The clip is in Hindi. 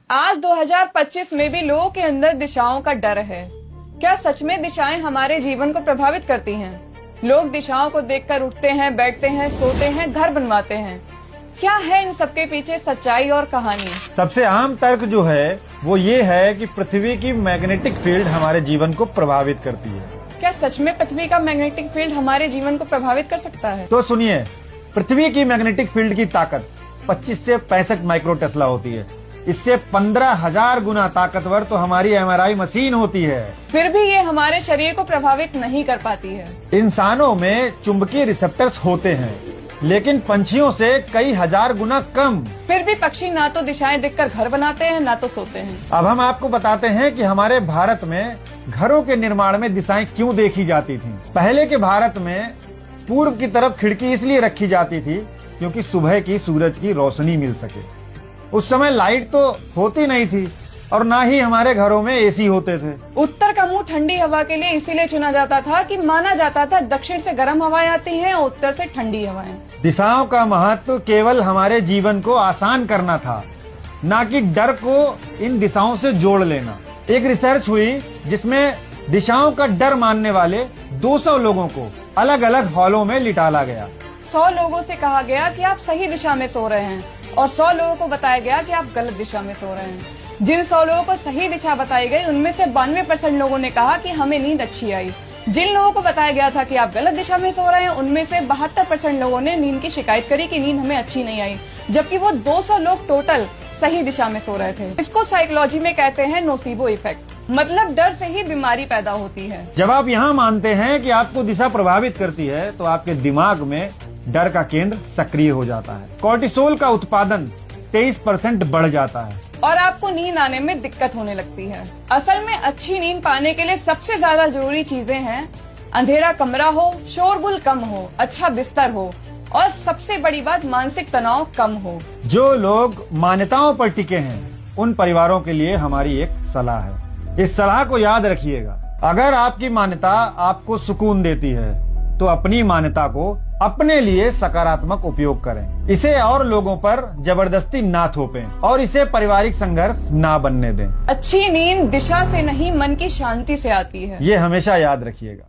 आज 2025 में भी लोगों के अंदर दिशाओं का डर है। क्या सच में दिशाएं हमारे जीवन को प्रभावित करती हैं? लोग दिशाओं को देखकर उठते हैं, बैठते हैं, सोते हैं, घर बनवाते हैं। क्या है इन सबके पीछे सच्चाई और कहानी? सबसे आम तर्क जो है वो ये है कि पृथ्वी की मैग्नेटिक फील्ड हमारे जीवन को प्रभावित करती है। क्या सच में पृथ्वी का मैग्नेटिक फील्ड हमारे जीवन को प्रभावित कर सकता है? तो सुनिए, पृथ्वी की मैग्नेटिक फील्ड की ताकत 25 से 65 माइक्रो टेस्ला होती है। इससे 15,000 गुना ताकतवर तो हमारी MRI मशीन होती है। फिर भी ये हमारे शरीर को प्रभावित नहीं कर पाती है। इंसानों में चुंबकीय रिसेप्टर्स होते हैं, लेकिन पंछियों से कई हजार गुना कम। फिर भी पक्षी ना तो दिशाएं देखकर घर बनाते हैं, ना तो सोते हैं। अब हम आपको बताते हैं कि हमारे भारत में घरों के निर्माण में दिशाएं क्यों देखी जाती थीं। पहले के भारत में पूर्व की तरफ खिड़की इसलिए रखी जाती थी क्योंकि सुबह की सूरज की रोशनी मिल सके। उस समय लाइट तो होती नहीं थी और ना ही हमारे घरों में AC होते थे। उत्तर का मुंह ठंडी हवा के लिए इसीलिए चुना जाता था कि माना जाता था दक्षिण से गर्म हवाएं आती हैं और उत्तर से ठंडी हवाएं। दिशाओं का महत्व केवल हमारे जीवन को आसान करना था, ना कि डर को इन दिशाओं से जोड़ लेना। एक रिसर्च हुई जिसमें दिशाओं का डर मानने वाले 200 लोगों को अलग अलग हॉलों में लिटाला गया। 100 लोगों से कहा गया कि आप सही दिशा में सो रहे हैं और 100 लोगों को बताया गया कि आप गलत दिशा में सो रहे हैं। जिन 100 लोगों को सही दिशा बताई गई उनमें से 92% लोगों ने कहा कि हमें नींद अच्छी आई। जिन लोगों को बताया गया था कि आप गलत दिशा में सो रहे हैं उनमें से 72% लोगों ने नींद की शिकायत करी कि नींद हमें अच्छी नहीं आई, जबकि वो 200 लोग टोटल सही दिशा में सो रहे थे। इसको साइकोलॉजी में कहते हैं नोसिबो इफेक्ट, मतलब डर से ही बीमारी पैदा होती है। जब आप यहाँ मानते हैं कि आपको दिशा प्रभावित करती है तो आपके दिमाग में डर का केंद्र सक्रिय हो जाता है। कोर्टिसोल का उत्पादन 23% बढ़ जाता है और आपको नींद आने में दिक्कत होने लगती है। असल में अच्छी नींद पाने के लिए सबसे ज्यादा जरूरी चीजें हैं अंधेरा कमरा हो, शोरगुल कम हो, अच्छा बिस्तर हो और सबसे बड़ी बात मानसिक तनाव कम हो। जो लोग मान्यताओं पर टिके हैं उन परिवारों के लिए हमारी एक सलाह है। इस सलाह को याद रखिएगा। अगर आपकी मान्यता आपको सुकून देती है तो अपनी मान्यता को अपने लिए सकारात्मक उपयोग करें। इसे और लोगों पर जबरदस्ती ना थोपें और इसे पारिवारिक संघर्ष ना बनने दें। अच्छी नींद दिशा से नहीं मन की शांति से आती है। ये हमेशा याद रखिएगा।